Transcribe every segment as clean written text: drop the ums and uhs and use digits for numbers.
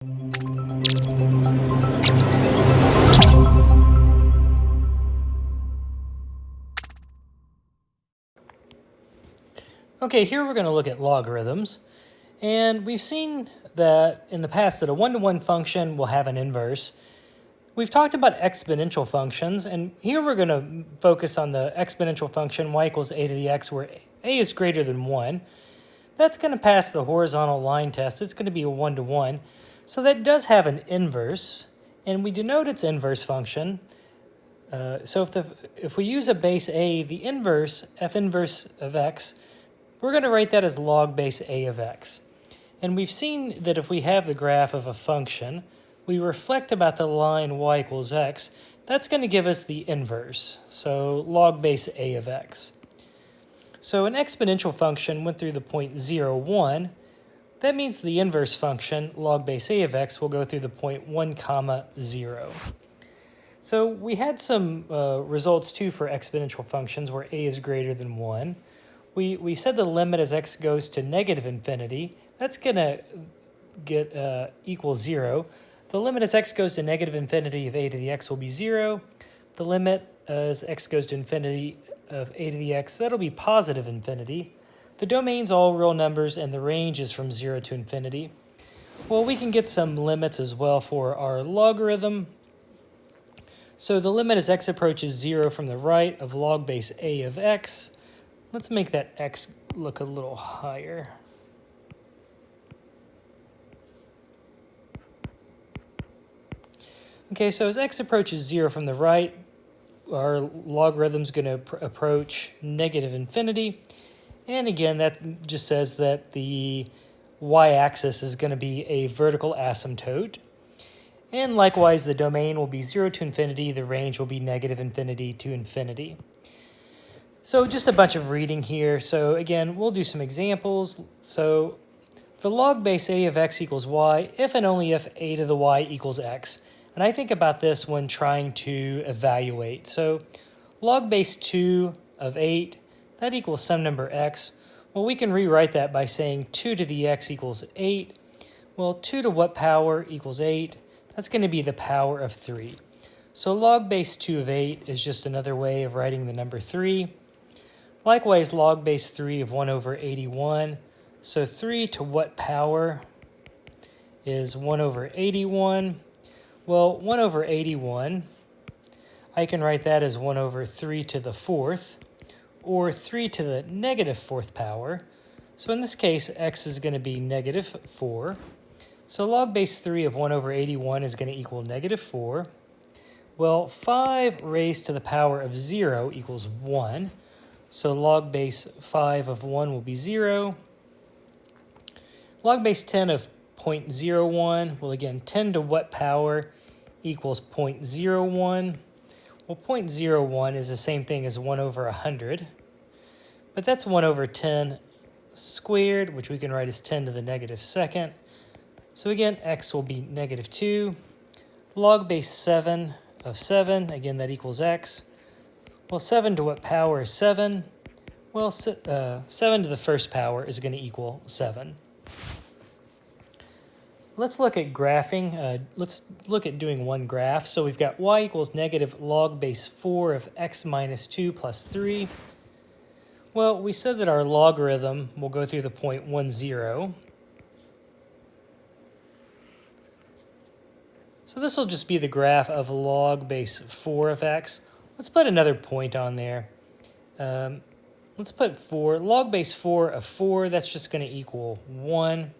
Okay, here we're going to look at logarithms, and we've seen that in the past that a one-to-one function will have an inverse. We've talked about exponential functions, and here we're going to focus on the exponential function y equals a to the x where a is greater than 1. That's going to pass the horizontal line test. It's going to be a one-to-one. So that does have an inverse, and we denote its inverse function. So if we use a base a, the inverse, f inverse of x, we're going to write that as log base a of x. And we've seen that if we have the graph of a function, we reflect about the line y equals x, that's going to give us the inverse, so log base a of x. So an exponential function went through the point 0, 1. That means the inverse function, log base a of x, will go through the point 1, 0. So we had some results too for exponential functions where a is greater than 1. We said the limit as x goes to negative infinity, that's going to get equal 0. The limit as x goes to negative infinity of a to the x will be 0. The limit as x goes to infinity of a to the x, that'll be positive infinity. The domain's all real numbers and the range is from 0 to infinity. Well, we can get some limits as well for our logarithm. So the limit as x approaches 0 from the right of log base a of x. Let's make that x look a little higher. Okay, so as x approaches 0 from the right, our logarithm's going to approach negative infinity. And again, that just says that the y-axis is going to be a vertical asymptote. And likewise, the domain will be 0 to infinity. The range will be negative infinity to infinity. So just a bunch of reading here. So again, we'll do some examples. So the log base a of x equals y if and only if a to the y equals x. And I think about this when trying to evaluate. So log base 2 of 8, that equals some number x. Well, we can rewrite that by saying 2 to the x equals 8. Well, 2 to what power equals 8? That's going to be the power of 3. So log base 2 of 8 is just another way of writing the number 3. Likewise, log base 3 of 1 over 81. So 3 to what power is 1 over 81? Well, 1 over 81, I can write that as 1 over 3 to the 4th, or 3 to the negative 4th power. So in this case, x is going to be negative 4. So log base 3 of 1 over 81 is going to equal negative 4. Well, 5 raised to the power of 0 equals 1. So log base 5 of 1 will be 0. Log base 10 of 0.01, well again, 10 to what power equals 0.01? Well, 0.01 is the same thing as 1 over 100. But that's 1 over 10 squared, which we can write as 10 to the negative second. So again, x will be negative 2. Log base 7 of 7, again, that equals x. Well, 7 to what power is 7? Well, 7 to the first power is going to equal 7. Let's look at graphing. Let's look at doing one graph. So we've got y equals negative log base 4 of x minus 2 plus 3. Well, we said that our logarithm will go through the point 1, 0. So this will just be the graph of log base 4 of x. Let's put another point on there. Let's put 4. Log base 4 of 4, that's just going to equal 1.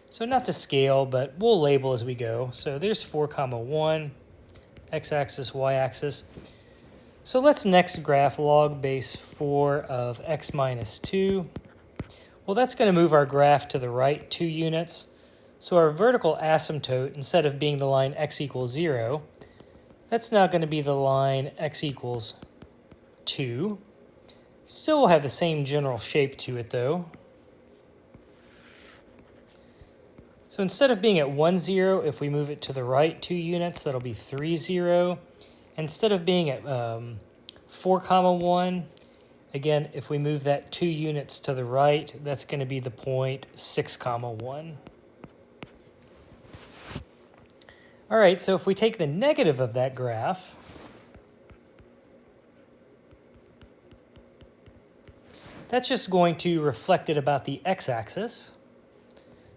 So not to scale, but we'll label as we go. So there's 4, 1, x-axis, y-axis. So let's next graph log base 4 of x minus 2. Well, that's going to move our graph to the right 2 units. So our vertical asymptote, instead of being the line x equals 0, that's now going to be the line x equals 2. Still will have the same general shape to it, though. So instead of being at 1, 0, if we move it to the right 2 units, that'll be 3, 0. Instead of being at 4, 1, again, if we move that 2 units to the right, that's going to be the point 6, 1. All right, so if we take the negative of that graph, that's just going to reflect it about the x-axis.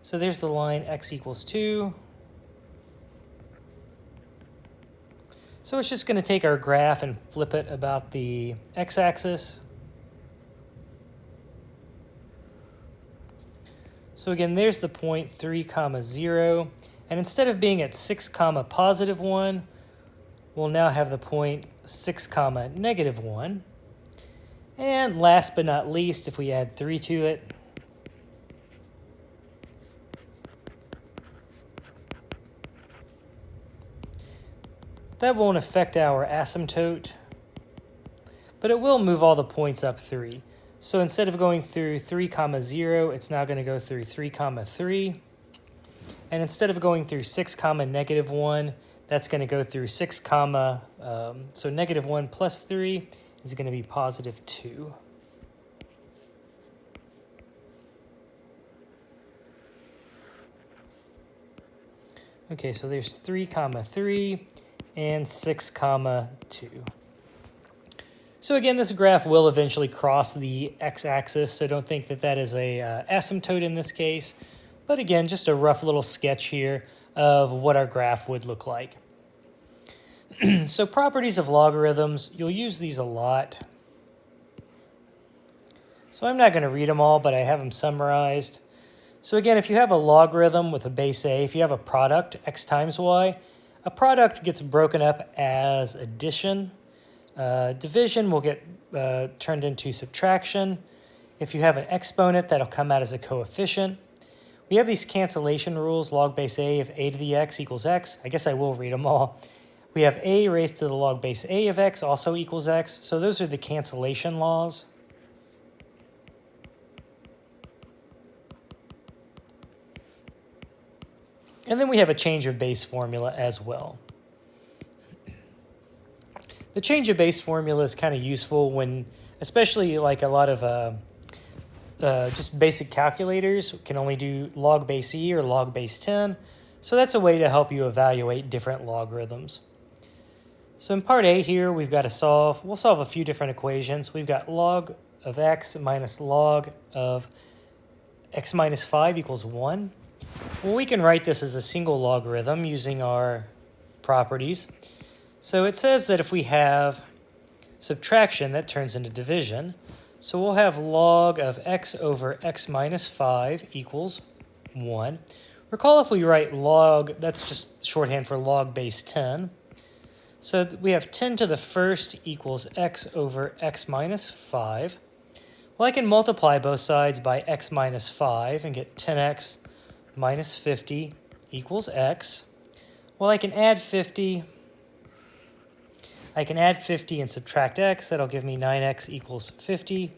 So there's the line x equals 2. So it's just going to take our graph and flip it about the x-axis. So again, there's the point 3, 0. And instead of being at 6, positive 1, we'll now have the point 6, negative 1. And last but not least, if we add 3 to it, that won't affect our asymptote, but it will move all the points up 3. So instead of going through 3, 0, it's now going to go through 3, 3. And instead of going through 6, negative 1, that's going to go through 6, so negative 1 plus 3 is going to be positive 2. Okay, so there's 3, 3 and 6, 2. So again, this graph will eventually cross the x-axis, so don't think that that is a asymptote in this case. But again, just a rough little sketch here of what our graph would look like. So properties of logarithms, you'll use these a lot. So I'm not going to read them all, but I have them summarized. So again, if you have a logarithm with a base a, if you have a product, x times y, a product gets broken up as addition. Division will get turned into subtraction. If you have an exponent, that'll come out as a coefficient. We have these cancellation rules, log base a of a to the x equals x. I guess I will read them all. We have a raised to the log base a of x also equals x. So those are the cancellation laws. And then we have a change of base formula as well. The change of base formula is kind of useful when, especially like a lot of just basic calculators can only do log base e or log base 10. So that's a way to help you evaluate different logarithms. So in part A here, we've got to we'll solve a few different equations. We've got log of x minus log of x minus 5 equals 1. Well, we can write this as a single logarithm using our properties. So it says that if we have subtraction, that turns into division. So we'll have log of x over x minus 5 equals 1. Recall if we write log, that's just shorthand for log base 10. So we have 10 to the first equals x over x minus 5. Well, I can multiply both sides by x minus 5 and get 10x minus 50 equals x. Well, I can add 50. I can add 50 and subtract x. That'll give me 9x equals 50.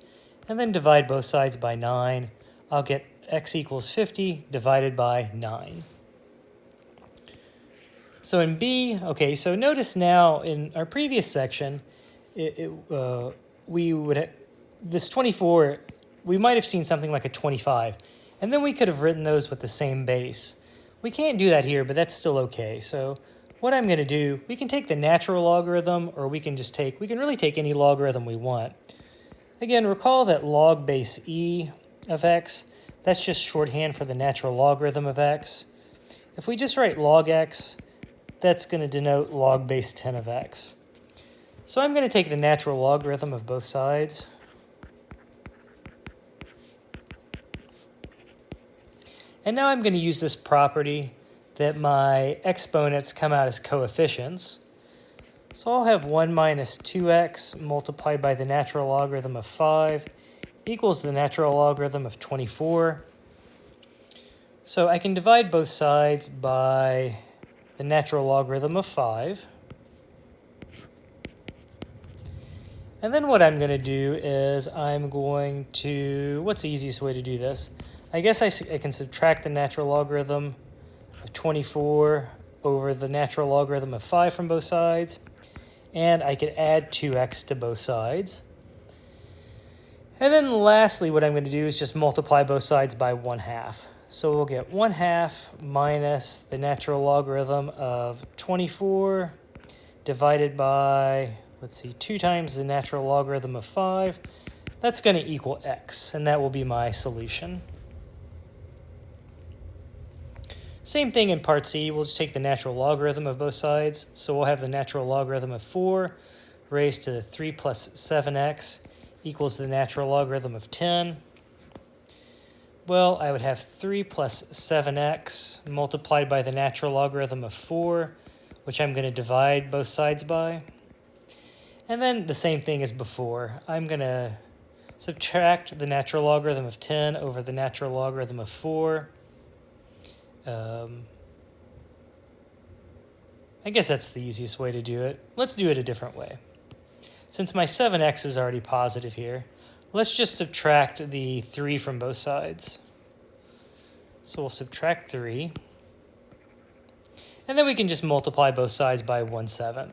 And then divide both sides by 9. I'll get x equals 50 divided by 9. So in B, okay, so notice now in our previous section, we would have, this 24, we might have seen something like a 25. And then we could have written those with the same base. We can't do that here, but that's still okay. So what I'm going to do, we can take the natural logarithm, or we can really take any logarithm we want. Again, recall that log base e of x, that's just shorthand for the natural logarithm of x. If we just write log x, that's going to denote log base 10 of x. So I'm going to take the natural logarithm of both sides. And now I'm going to use this property that my exponents come out as coefficients. So I'll have 1 minus 2x multiplied by the natural logarithm of 5 equals the natural logarithm of 24. So I can divide both sides by the natural logarithm of 5. And then what I'm going to do is I'm going to, what's the easiest way to do this? I guess I can subtract the natural logarithm of 24 over the natural logarithm of 5 from both sides. And I could add 2x to both sides. And then lastly, what I'm going to do is just multiply both sides by 1/2. So we'll get 1/2 minus the natural logarithm of 24 divided by, let's see, 2 times the natural logarithm of 5. That's going to equal x, and that will be my solution. Same thing in part C. We'll just take the natural logarithm of both sides. So we'll have the natural logarithm of 4 raised to 3 plus 7x equals the natural logarithm of 10. Well, I would have 3 plus 7x multiplied by the natural logarithm of 4, which I'm going to divide both sides by. And then the same thing as before. I'm going to subtract the natural logarithm of 10 over the natural logarithm of 4. I guess that's the easiest way to do it. Let's do it a different way. Since my 7x is already positive here, let's just subtract the 3 from both sides. So we'll subtract 3. And then we can just multiply both sides by 1/7.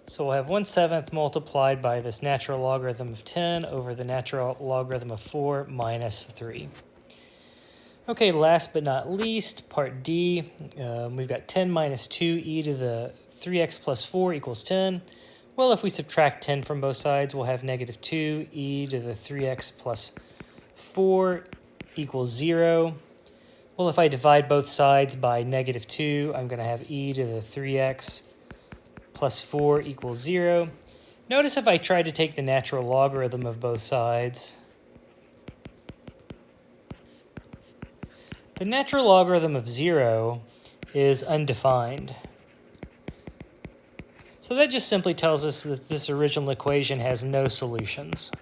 So we'll have 1/7 multiplied by this natural logarithm of 10 over the natural logarithm of 4 minus 3. Okay, last but not least, part D. We've got 10 minus 2e to the 3x plus 4 equals 10. Well, if we subtract 10 from both sides, we'll have negative 2e to the 3x plus 4 equals 0. Well, if I divide both sides by negative 2, I'm going to have e to the 3x plus 4 equals 0. Notice if I try to take the natural logarithm of both sides, the natural logarithm of 0 is undefined. So that just simply tells us that this original equation has no solutions.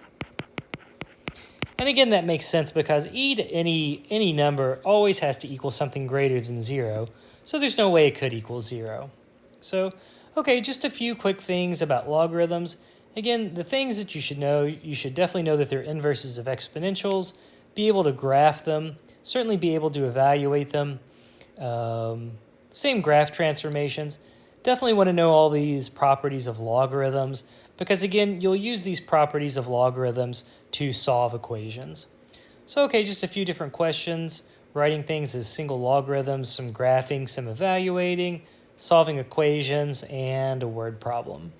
And again, that makes sense because e to any number always has to equal something greater than 0, so there's no way it could equal 0. So, okay, just a few quick things about logarithms. Again, the things that you should know, you should definitely know that they're inverses of exponentials, be able to graph them, certainly be able to evaluate them. Same graph transformations. Definitely want to know all these properties of logarithms because, again, you'll use these properties of logarithms to solve equations. So, okay, just a few different questions. Writing things as single logarithms, some graphing, some evaluating, solving equations, and a word problem.